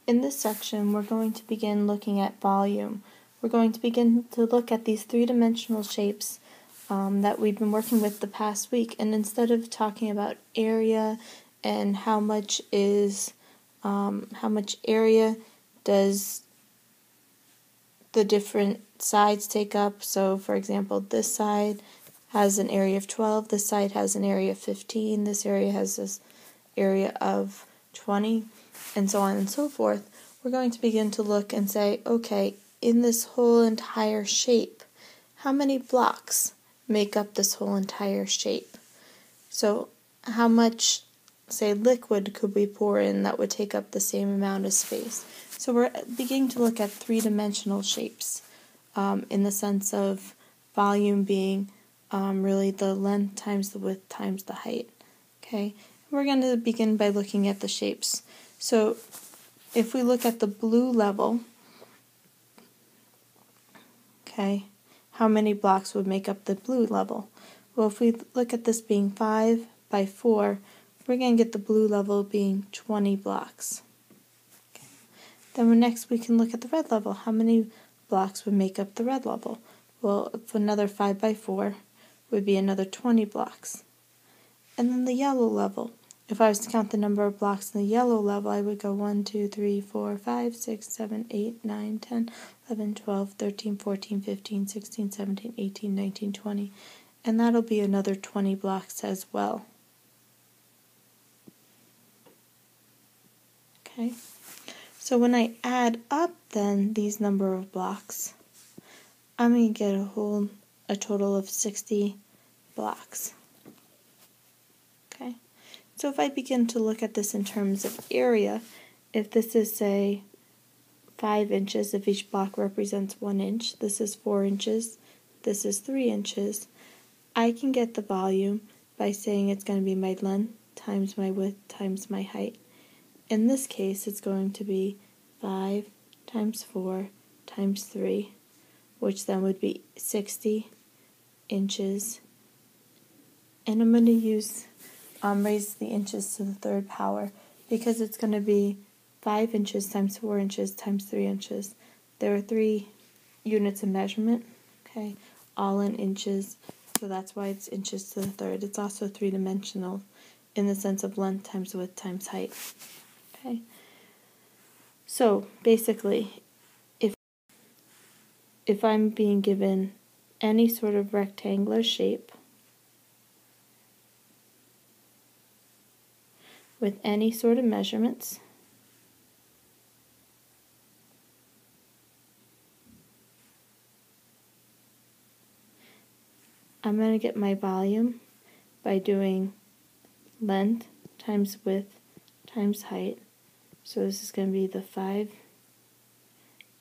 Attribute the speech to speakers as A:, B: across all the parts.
A: In this section, we're going to begin looking at volume. We're going to begin to look at these three-dimensional shapes that we've been working with the past week, and instead of talking about area and how much area does the different sides take up. So, for example, this side has an area of 12, this side has an area of 15, this area has this area of 20, and so on and so forth. We're going to begin to look and say, okay, in this whole entire shape, how many blocks make up this whole entire shape? So how much, say, liquid could we pour in that would take up the same amount of space? So we're beginning to look at three-dimensional shapes in the sense of volume being really the length times the width times the height. Okay, we're going to begin by looking at the shapes. So if we look at the blue level, okay, how many blocks would make up the blue level? Well, if we look at this being 5 by 4, we're going to get the blue level being 20 blocks. Okay. Then next we can look at the red level. How many blocks would make up the red level? Well, if another 5 by 4 would be another 20 blocks. And then the yellow level. If I was to count the number of blocks in the yellow level, I would go 1, 2, 3, 4, 5, 6, 7, 8, 9, 10, 11, 12, 13, 14, 15, 16, 17, 18, 19, 20. And that'll be another 20 blocks as well. Okay. So when I add up then these number of blocks, I'm going to get a total of 60 blocks. Okay. So if I begin to look at this in terms of area, if this is, say, 5 inches, if each block represents 1 inch, this is 4 inches, this is 3 inches, I can get the volume by saying it's going to be my length times my width times my height. In this case, it's going to be 5 times 4 times 3, which then would be 60 inches. And I'm going to use raise the inches to the third power because it's going to be 5 inches times 4 inches times 3 inches. There are 3 units of measurement, okay, all in inches, so that's why it's inches to the third. It's also three-dimensional in the sense of length times width times height. Okay. So basically, if I'm being given any sort of rectangular shape with any sort of measurements, I'm going to get my volume by doing length times width times height. So this is going to be the 5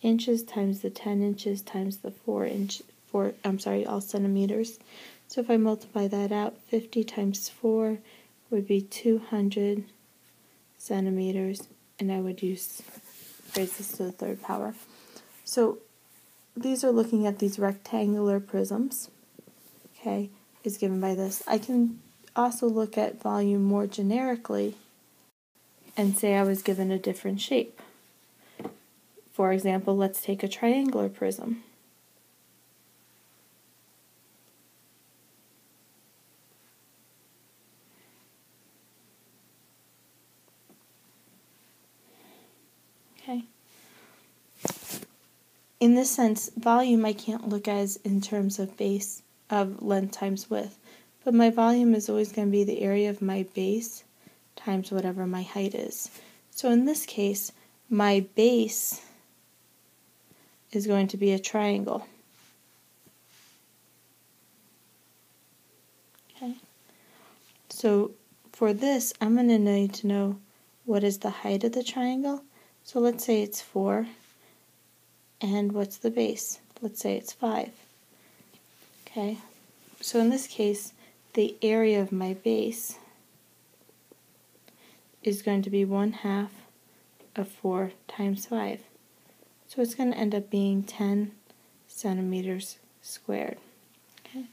A: inches times the 10 inches times the all centimeters. So if I multiply that out, 50 times 4 would be 200 centimeters, and I would raise this to the third power. So these are looking at these rectangular prisms, okay, is given by this. I can also look at volume more generically and say I was given a different shape. For example, let's take a triangular prism. Okay. In this sense, volume I can't look as in terms of base of length times width, but my volume is always going to be the area of my base times whatever my height is. So in this case, my base is going to be a triangle. Okay. So for this, I'm going to need to know what is the height of the triangle. So let's say it's 4, and what's the base? Let's say it's 5. Okay. So in this case, the area of my base is going to be 1/2 of 4 times 5. So it's going to end up being 10 centimeters squared. Okay.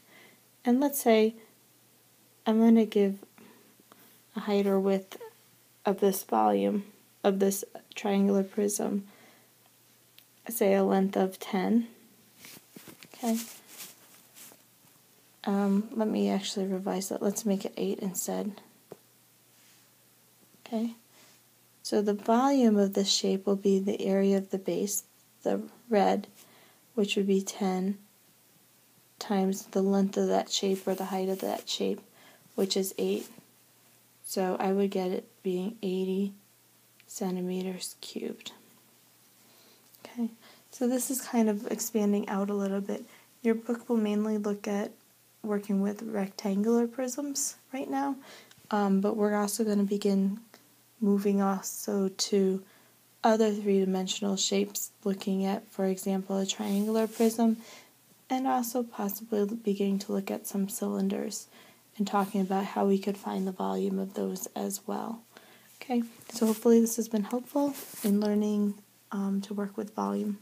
A: And let's say I'm going to give a height or width of this volume of this triangular prism, say a length of 10. Okay. Let me actually revise that. Let's make it 8 instead. Okay. So the volume of this shape will be the area of the base, the red, which would be 10, times the length of that shape or the height of that shape, which is 8. So I would get it being 80 centimeters cubed. Okay, so this is kind of expanding out a little bit. Your book will mainly look at working with rectangular prisms right now, but we're also going to begin moving also to other three-dimensional shapes, looking at, for example, a triangular prism, and also possibly beginning to look at some cylinders and talking about how we could find the volume of those as well. Okay, so hopefully this has been helpful in learning to work with volume.